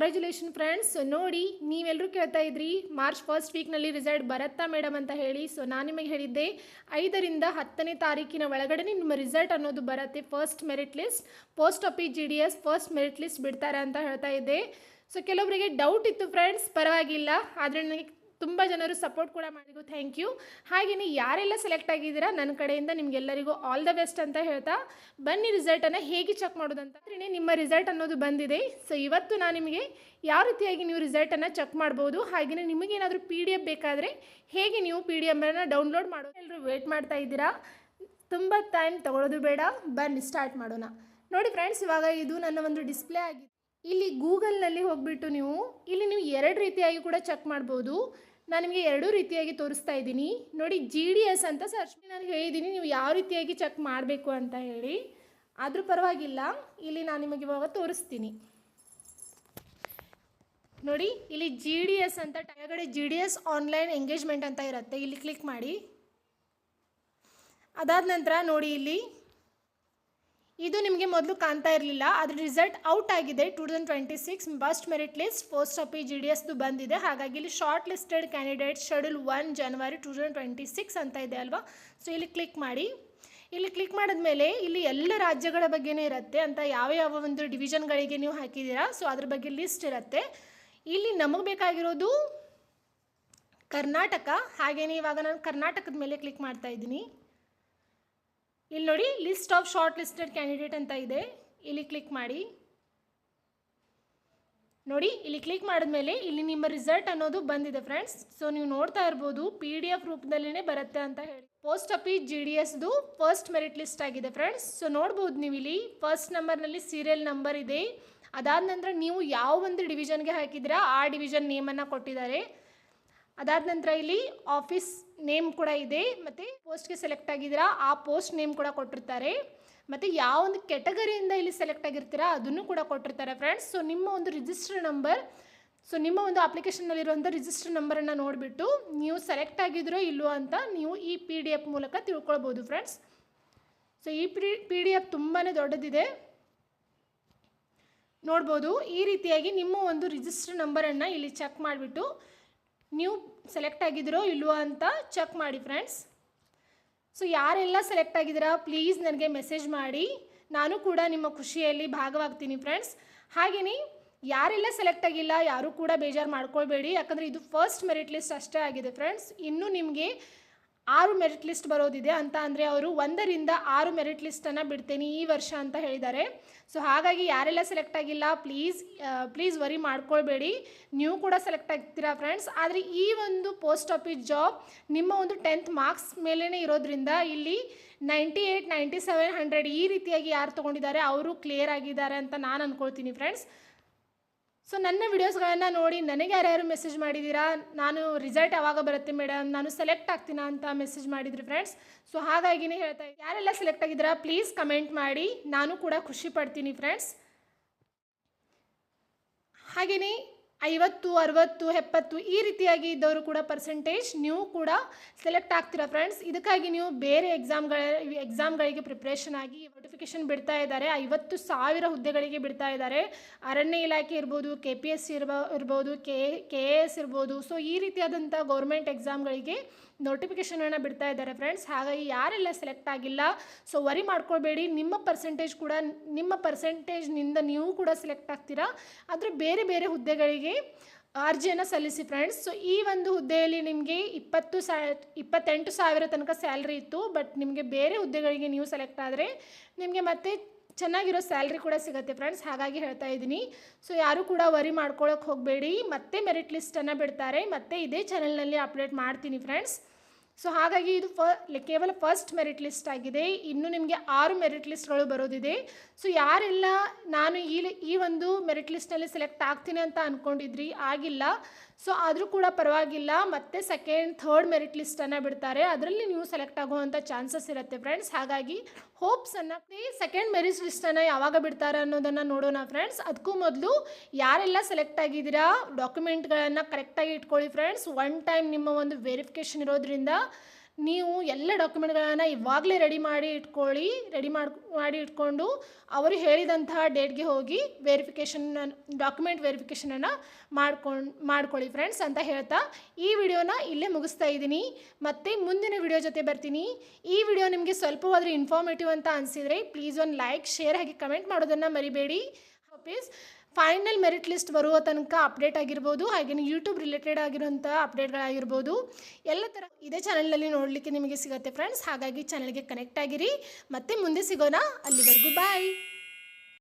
Congratulation friends. ನೋಡಿ, ನೀವೆಲ್ಲರೂ ಕೇಳ್ತಾ ಇದ್ರಿ ಮಾರ್ಚ್ ಫಸ್ಟ್ ವೀಕ್ನಲ್ಲಿ ರಿಸಲ್ಟ್ ಬರುತ್ತಾ ಮೇಡಮ್ ಅಂತ ಹೇಳಿ. ಸೊ ನಾನು ನಿಮಗೆ ಹೇಳಿದ್ದೆ 5ರಿಂದ 10ನೇ ತಾರೀಕಿನ ಒಳಗಡೆ ನಿಮ್ಮ ರಿಸಲ್ಟ್ ಅನ್ನೋದು ಬರುತ್ತೆ. First merit list, post office GDS first merit list ಬಿಡ್ತಾರೆ ಅಂತ ಹೇಳ್ತಾ ಇದ್ದೆ. ಸೊ ಕೆಲವರಿಗೆ ಡೌಟ್ ಇತ್ತು ಫ್ರೆಂಡ್ಸ್, ಪರವಾಗಿಲ್ಲ, ಆದರೆ ನನಗೆ ತುಂಬ ಜನರು ಸಪೋರ್ಟ್ ಕೂಡ ಮಾಡಿದ್ರು, ಥ್ಯಾಂಕ್ ಯು. ಹಾಗೆಯೇ ಯಾರೆಲ್ಲ ಸೆಲೆಕ್ಟ್ ಆಗಿದ್ದೀರಾ ನನ್ನ ಕಡೆಯಿಂದ ನಿಮಗೆಲ್ಲರಿಗೂ ಆಲ್ ದ ಬೆಸ್ಟ್ ಅಂತ ಹೇಳ್ತಾ, ಬನ್ನಿ ರಿಸಲ್ಟನ್ನು ಹೇಗೆ ಚೆಕ್ ಮಾಡೋದಂತ. ನಿಮ್ಮ ರಿಸಲ್ಟ್ ಅನ್ನೋದು ಬಂದಿದೆ. ಸೊ ಇವತ್ತು ನಾನು ನಿಮಗೆ ಯಾವ ರೀತಿಯಾಗಿ ನೀವು ರಿಸಲ್ಟನ್ನು ಚೆಕ್ ಮಾಡ್ಬೋದು, ಹಾಗೆಯೇ ನಿಮಗೇನಾದರೂ PDF ಬೇಕಾದರೆ ಹೇಗೆ ನೀವು PDF ಡೌನ್ಲೋಡ್ ಮಾಡೋದು. ಎಲ್ಲರೂ ವೇಟ್ ಮಾಡ್ತಾ ಇದ್ದೀರಾ, ತುಂಬ ಟೈಮ್ ತೊಗೊಳ್ಳೋದು ಬೇಡ, ಬನ್ನಿ ಸ್ಟಾರ್ಟ್ ಮಾಡೋಣ. ನೋಡಿ ಫ್ರೆಂಡ್ಸ್, ಇವಾಗ ಇದು ನನ್ನ ಒಂದು ಡಿಸ್ಪ್ಲೇ ಆಗಿದೆ. ಇಲ್ಲಿ ಗೂಗಲ್ನಲ್ಲಿ ಹೋಗ್ಬಿಟ್ಟು ನೀವು ಎರಡು ರೀತಿಯಾಗಿ ಕೂಡ ಚೆಕ್ ಮಾಡ್ಬೋದು. ನಾನು ನಿಮಗೆ ಎರಡೂ ರೀತಿಯಾಗಿ ತೋರಿಸ್ತಾ ಇದ್ದೀನಿ. ನೋಡಿ, GDS ಅಂತ ಸರ್ಚ್ ನಾನು ಹೇಳಿದ್ದೀನಿ, ನೀವು ಯಾವ ರೀತಿಯಾಗಿ ಚೆಕ್ ಮಾಡಬೇಕು ಅಂತ ಹೇಳಿ. ಆದರೂ ಪರವಾಗಿಲ್ಲ, ಇಲ್ಲಿ ನಾನು ನಿಮಗೆ ಇವಾಗ ತೋರಿಸ್ತೀನಿ. ನೋಡಿ, ಇಲ್ಲಿ GDS ಅಂತ ಕೆಳಗಡೆ GDS ಆನ್ಲೈನ್ ಎಂಗೇಜ್ಮೆಂಟ್ ಅಂತ ಇರುತ್ತೆ, ಇಲ್ಲಿ ಕ್ಲಿಕ್ ಮಾಡಿ. ಅದಾದ ನಂತರ ನೋಡಿ, ಇಲ್ಲಿ ಇದು ನಿಮಗೆ ಮೊದಲು ಕಾಣ್ತಾ ಇರಲಿಲ್ಲ, ಅದ್ರ ರಿಸಲ್ಟ್ ಔಟ್ ಆಗಿದೆ. 2026 first merit list post office GDSದು ಬಂದಿದೆ. ಹಾಗಾಗಿ ಇಲ್ಲಿ ಶಾರ್ಟ್ ಲಿಸ್ಟೆಡ್ ಕ್ಯಾಂಡಿಡೇಟ್ ಶೆಡ್ಯೂಲ್ 1 ಜನವರಿ 2026 ಅಂತ ಇದೆ ಅಲ್ವಾ. ಸೊ ಇಲ್ಲಿ ಕ್ಲಿಕ್ ಮಾಡಿ. ಇಲ್ಲಿ ಕ್ಲಿಕ್ ಮಾಡಿದ್ಮೇಲೆ ಇಲ್ಲಿ ಎಲ್ಲ ರಾಜ್ಯಗಳ ಬಗ್ಗೆನೇ ಇರುತ್ತೆ ಅಂತ, ಯಾವ ಒಂದು ಡಿವಿಷನ್ಗಳಿಗೆ ನೀವು ಹಾಕಿದ್ದೀರಾ ಸೊ ಅದ್ರ ಬಗ್ಗೆ ಲಿಸ್ಟ್ ಇರುತ್ತೆ. ಇಲ್ಲಿ ನಮಗೆ ಬೇಕಾಗಿರೋದು ಕರ್ನಾಟಕ. ಹಾಗೆಯೇ ಇವಾಗ ನಾನು ಕರ್ನಾಟಕದ ಮೇಲೆ ಕ್ಲಿಕ್ ಮಾಡ್ತಾ ಇದ್ದೀನಿ. ಇಲ್ಲಿ ನೋಡಿ, list of short listed candidate ಅಂತ ಇದೆ, ಇಲ್ಲಿ ಕ್ಲಿಕ್ ಮಾಡಿ. ನೋಡಿ, ಇಲ್ಲಿ ಕ್ಲಿಕ್ ಮಾಡಿದ್ಮೇಲೆ ಇಲ್ಲಿ ನಿಮ್ಮ ರಿಸಲ್ಟ್ ಅನ್ನೋದು ಬಂದಿದೆ ಫ್ರೆಂಡ್ಸ್. ಸೊ ನೀವು ನೋಡ್ತಾ ಇರ್ಬೋದು, PDF ರೂಪದಲ್ಲೇ ಬರುತ್ತೆ ಅಂತ ಹೇಳಿ. ಪೋಸ್ಟ್ ಆಫೀಸ್ GDSದು ಫಸ್ಟ್ ಮೆರಿಟ್ ಲಿಸ್ಟ್ ಆಗಿದೆ ಫ್ರೆಂಡ್ಸ್. ಸೊ ನೋಡ್ಬೋದು ನೀವು, ಇಲ್ಲಿ ಫಸ್ಟ್ ನಂಬರ್ನಲ್ಲಿ ಸೀರಿಯಲ್ ನಂಬರ್ ಇದೆ. ಅದಾದ ನಂತರ ನೀವು ಯಾವ ಒಂದು ಡಿವಿಷನ್ಗೆ ಹಾಕಿದ್ದೀರಾ ಆ ಡಿವಿಷನ್ ನೇಮನ್ನು ಕೊಟ್ಟಿದ್ದಾರೆ. ಅದಾದ ನಂತರ ಇಲ್ಲಿ ಆಫೀಸ್ ನೇಮ್ ಕೂಡ ಇದೆ, ಮತ್ತು ಪೋಸ್ಟ್ಗೆ ಸೆಲೆಕ್ಟ್ ಆಗಿದ್ದೀರಾ ಆ ಪೋಸ್ಟ್ ನೇಮ್ ಕೂಡ ಕೊಟ್ಟಿರ್ತಾರೆ, ಮತ್ತು ಯಾವ ಒಂದು ಕೆಟಗರಿಯಿಂದ ಇಲ್ಲಿ ಸೆಲೆಕ್ಟ್ ಆಗಿರ್ತೀರಾ ಅದನ್ನು ಕೂಡ ಕೊಟ್ಟಿರ್ತಾರೆ ಫ್ರೆಂಡ್ಸ್. ಸೊ ನಿಮ್ಮ ಒಂದು ರಿಜಿಸ್ಟರ್ ನಂಬರ್, ಸೊ ನಿಮ್ಮ ಒಂದು ಅಪ್ಲಿಕೇಶನ್ನಲ್ಲಿರುವಂಥ ರಿಜಿಸ್ಟರ್ ನಂಬರನ್ನು ನೋಡಿಬಿಟ್ಟು ನೀವು ಸೆಲೆಕ್ಟ್ ಆಗಿದ್ರೋ ಇಲ್ಲವೋ ಅಂತ ನೀವು ಈ PDF ಮೂಲಕ ತಿಳ್ಕೊಳ್ಬೋದು ಫ್ರೆಂಡ್ಸ್. ಸೊ ಈ PDF ತುಂಬಾ ದೊಡ್ಡದಿದೆ, ನೋಡ್ಬೋದು. ಈ ರೀತಿಯಾಗಿ ನಿಮ್ಮ ಒಂದು ರಿಜಿಸ್ಟರ್ ನಂಬರನ್ನು ಇಲ್ಲಿ ಚೆಕ್ ಮಾಡಿಬಿಟ್ಟು ನೀವು ಸೆಲೆಕ್ಟ್ ಆಗಿದ್ದೀರೋ ಇಲ್ವೋ ಅಂತ ಚೆಕ್ ಮಾಡಿ ಫ್ರೆಂಡ್ಸ್. ಸೊ ಯಾರೆಲ್ಲ ಸೆಲೆಕ್ಟ್ ಆಗಿದ್ದೀರಾ ಪ್ಲೀಸ್ ನನಗೆ ಮೆಸೇಜ್ ಮಾಡಿ, ನಾನು ಕೂಡ ನಿಮ್ಮ ಖುಷಿಯಲ್ಲಿ ಭಾಗವಾಗ್ತೀನಿ ಫ್ರೆಂಡ್ಸ್. ಹಾಗೆಯೇ ಯಾರೆಲ್ಲ ಸೆಲೆಕ್ಟ್ ಆಗಿಲ್ಲ ಯಾರೂ ಕೂಡ ಬೇಜಾರು ಮಾಡ್ಕೊಳ್ಬೇಡಿ, ಯಾಕಂದರೆ ಇದು ಫಸ್ಟ್ ಮೆರಿಟ್ ಲಿಸ್ಟ್ ಅಷ್ಟೇ ಆಗಿದೆ ಫ್ರೆಂಡ್ಸ್. ಇನ್ನೂ ನಿಮಗೆ 6 ಮೆರಿಟ್ ಲಿಸ್ಟ್ ಬರೋದಿದೆ ಅಂತ, ಅಂದರೆ ಅವರು 1ರಿಂದ 6 ಮೆರಿಟ್ ಲಿಸ್ಟನ್ನು ಬಿಡ್ತೇನೆ ಈ ವರ್ಷ ಅಂತ ಹೇಳಿದ್ದಾರೆ. ಸೊ ಹಾಗಾಗಿ ಯಾರೆಲ್ಲ ಸೆಲೆಕ್ಟ್ ಆಗಿಲ್ಲ ಪ್ಲೀಸ್ ವರಿ ಮಾಡ್ಕೊಳ್ಬೇಡಿ, ನೀವು ಕೂಡ ಸೆಲೆಕ್ಟ್ ಆಗ್ತೀರಾ ಫ್ರೆಂಡ್ಸ್. ಆದರೆ ಈ ಒಂದು ಪೋಸ್ಟ್ ಆಫೀಸ್ ಜಾಬ್ ನಿಮ್ಮ ಒಂದು 10th ಮಾರ್ಕ್ಸ್ ಮೇಲೇ ಇರೋದ್ರಿಂದ ಇಲ್ಲಿ 98, 97, 100 ಈ ರೀತಿಯಾಗಿ ಯಾರು ತೊಗೊಂಡಿದ್ದಾರೆ ಅವರು ಕ್ಲಿಯರ್ ಆಗಿದ್ದಾರೆ ಅಂತ ನಾನು ಅಂದ್ಕೊಳ್ತೀನಿ ಫ್ರೆಂಡ್ಸ್. ಸೊ ನನ್ನ ವಿಡಿಯೋಸ್ಗಳನ್ನು ನೋಡಿ ನನಗೆ ಯಾರ್ಯಾರು ಮೆಸೇಜ್ ಮಾಡಿದ್ದೀರಾ, ನಾನು ರಿಸಲ್ಟ್ ಯಾವಾಗ ಬರುತ್ತೆ ಮೇಡಮ್, ನಾನು ಸೆಲೆಕ್ಟ್ ಆಗ್ತೀನಾ ಅಂತ ಮೆಸೇಜ್ ಮಾಡಿದ್ರಿ ಫ್ರೆಂಡ್ಸ್. ಸೊ ಹಾಗಾಗಿನೇ ಹೇಳ್ತಾ ಇದ್ದೀನಿ, ಯಾರೆಲ್ಲ ಸೆಲೆಕ್ಟ್ ಆಗಿದ್ದೀರಾ ಪ್ಲೀಸ್ ಕಮೆಂಟ್ ಮಾಡಿ, ನಾನು ಕೂಡ ಖುಷಿ ಪಡ್ತೀನಿ ಫ್ರೆಂಡ್ಸ್. ಹಾಗೆಯೇ 50, 60, 70 ಈ ರೀತಿಯಾಗಿ ಇದ್ದವರು ಕೂಡ ಪರ್ಸೆಂಟೇಜ್ ನೀವು ಕೂಡ ಸೆಲೆಕ್ಟ್ ಆಗ್ತೀರಾ ಫ್ರೆಂಡ್ಸ್. ಇದಕ್ಕಾಗಿ ನೀವು ಬೇರೆ ಎಕ್ಸಾಮ್ಗಳಿಗೆ ಪ್ರಿಪ್ರೇಷನ್ ಆಗಿ ನೋಟಿಫಿಕೇಷನ್ ಬಿಡ್ತಾ ಇದ್ದಾರೆ. 50,000 ಹುದ್ದೆಗಳಿಗೆ ಬಿಡ್ತಾ ಇದ್ದಾರೆ. ಅರಣ್ಯ ಇಲಾಖೆ ಇರ್ಬೋದು, KPSC ಇರ್ಬೋದು, KAS ಇರ್ಬೋದು. ಸೊ ಈ ರೀತಿಯಾದಂಥ ಗೌರ್ಮೆಂಟ್ ಎಕ್ಸಾಮ್ಗಳಿಗೆ ನೋಟಿಫಿಕೇಷನನ್ನು ಬಿಡ್ತಾ ಇದ್ದಾರೆ ಫ್ರೆಂಡ್ಸ್. ಹಾಗಾಗಿ ಯಾರೆಲ್ಲ ಸೆಲೆಕ್ಟ್ ಆಗಿಲ್ಲ ಸೊ ವರಿ ಮಾಡ್ಕೊಳ್ಬೇಡಿ, ನಿಮ್ಮ ಪರ್ಸೆಂಟೇಜ್ನಿಂದ ನೀವು ಕೂಡ ಸೆಲೆಕ್ಟ್ ಆಗ್ತೀರಾ. ಆದರೆ ಬೇರೆ ಬೇರೆ ಹುದ್ದೆಗಳಿಗೆ ಅರ್ಜಿಯನ್ನು ಸಲ್ಲಿಸಿ ಫ್ರೆಂಡ್ಸ್. ಸೊ ಈ ಒಂದು ಹುದ್ದೆಯಲ್ಲಿ ನಿಮಗೆ 28,000 ತನಕ ಸ್ಯಾಲ್ರಿ ಇತ್ತು, ಬಟ್ ನಿಮಗೆ ಬೇರೆ ಹುದ್ದೆಗಳಿಗೆ ನೀವು ಸೆಲೆಕ್ಟ್ ಆದರೆ ನಿಮಗೆ ಮತ್ತೆ ಚೆನ್ನಾಗಿರೋ ಸ್ಯಾಲ್ರಿ ಕೂಡ ಸಿಗುತ್ತೆ ಫ್ರೆಂಡ್ಸ್. ಹಾಗಾಗಿ ಹೇಳ್ತಾ ಇದ್ದೀನಿ, ಸೊ ಯಾರೂ ಕೂಡ ವರಿ ಮಾಡ್ಕೊಳ್ಳೋಕೆ ಹೋಗಬೇಡಿ, ಮತ್ತೆ ಮೆರಿಟ್ ಲಿಸ್ಟನ್ನು ಬಿಡ್ತಾರೆ, ಮತ್ತೆ ಇದೇ ಚಾನಲ್ನಲ್ಲಿ ಅಪ್ಡೇಟ್ ಮಾಡ್ತೀನಿ ಫ್ರೆಂಡ್ಸ್. ಸೊ ಹಾಗಾಗಿ ಇದು ಕೇವಲ ಫಸ್ಟ್ ಮೆರಿಟ್ ಲಿಸ್ಟ್ ಆಗಿದೆ, ಇನ್ನು ನಿಮಗೆ 6 ಮೆರಿಟ್ ಲಿಸ್ಟ್ಗಳು ಬರೋದಿದೆ. ಸೊ ಯಾರೆಲ್ಲ ನಾನು ಈ ಒಂದು ಮೆರಿಟ್ ಲಿಸ್ಟ್ನಲ್ಲಿ ಸೆಲೆಕ್ಟ್ ಆಗ್ತೀನಿ ಅಂತ ಅಂದ್ಕೊಂಡಿದ್ರಿ ಆಗಿಲ್ಲ, ಸೊ ಆದರೂ ಕೂಡ ಪರವಾಗಿಲ್ಲ, ಮತ್ತೆ ಸೆಕೆಂಡ್, ಥರ್ಡ್ ಮೆರಿಟ್ ಲಿಸ್ಟನ್ನು ಬಿಡ್ತಾರೆ, ಅದರಲ್ಲಿ ನೀವು ಸೆಲೆಕ್ಟ್ ಆಗುವಂಥ ಚಾನ್ಸಸ್ ಇರುತ್ತೆ ಫ್ರೆಂಡ್ಸ್. ಹಾಗಾಗಿ ಹೋಪ್ಸನ್ನು ಸೆಕೆಂಡ್ ಮೆರಿಟ್ ಲಿಸ್ಟನ್ನು ಯಾವಾಗ ಬಿಡ್ತಾರೆ ಅನ್ನೋದನ್ನು ನೋಡೋಣ ಫ್ರೆಂಡ್ಸ್. ಅದಕ್ಕೂ ಮೊದಲು ಯಾರೆಲ್ಲ ಸೆಲೆಕ್ಟ್ ಆಗಿದ್ದೀರಾ ಡಾಕ್ಯುಮೆಂಟ್ಗಳನ್ನು ಕರೆಕ್ಟಾಗಿ ಇಟ್ಕೊಳ್ಳಿ ಫ್ರೆಂಡ್ಸ್. ಒನ್ ಟೈಮ್ ನಿಮ್ಮ ಒಂದು ವೆರಿಫಿಕೇಷನ್ ಇರೋದ್ರಿಂದ ನೀವು ಎಲ್ಲ ಡಾಕ್ಯುಮೆಂಟ್ಗಳನ್ನು ಇವಾಗಲೇ ರೆಡಿ ಮಾಡಿ ಇಟ್ಕೊಂಡು ಅವರು ಹೇಳಿದಂತಹ ಡೇಟ್ಗೆ ಹೋಗಿ ಡಾಕ್ಯುಮೆಂಟ್ ವೆರಿಫಿಕೇಷನನ್ನು ಮಾಡ್ಕೊಳ್ಳಿ ಫ್ರೆಂಡ್ಸ್ ಅಂತ ಹೇಳ್ತಾ ಈ ವಿಡಿಯೋನ ಇಲ್ಲೇ ಮುಗಿಸ್ತಾ ಇದ್ದೀನಿ. ಮತ್ತು ಮುಂದಿನ ವಿಡಿಯೋ ಜೊತೆ ಬರ್ತೀನಿ. ಈ ವಿಡಿಯೋ ನಿಮಗೆ ಸ್ವಲ್ಪವಾದರೂ ಇನ್ಫಾರ್ಮೇಟಿವ್ ಅಂತ ಅನಿಸಿದರೆ ಪ್ಲೀಸ್ ಒಂದು ಲೈಕ್, ಶೇರ್ ಹಾಗೆ ಕಮೆಂಟ್ ಮಾಡೋದನ್ನು ಮರಿಬೇಡಿ. ಫೈನಲ್ ಮೆರಿಟ್ ಲಿಸ್ಟ್ ಬರುವ ತನಕ ಅಪ್ಡೇಟ್ ಆಗಿರ್ಬೋದು, ಹಾಗೆಯೇ ಯೂಟ್ಯೂಬ್ ರಿಲೇಟೆಡ್ ಆಗಿರುವಂಥ ಅಪ್ಡೇಟ್ಗಳಾಗಿರ್ಬೋದು, ಎಲ್ಲ ಥರ ಇದೇ ಚಾನಲ್ನಲ್ಲಿ ನೋಡಲಿಕ್ಕೆ ನಿಮಗೆ ಸಿಗುತ್ತೆ ಫ್ರೆಂಡ್ಸ್. ಹಾಗಾಗಿ ಚಾನಲ್ಗೆ ಕನೆಕ್ಟ್ ಆಗಿರಿ. ಮತ್ತೆ ಮುಂದೆ ಸಿಗೋಣ. ಅಲ್ಲಿವರೆಗೂ ಬಾಯ್.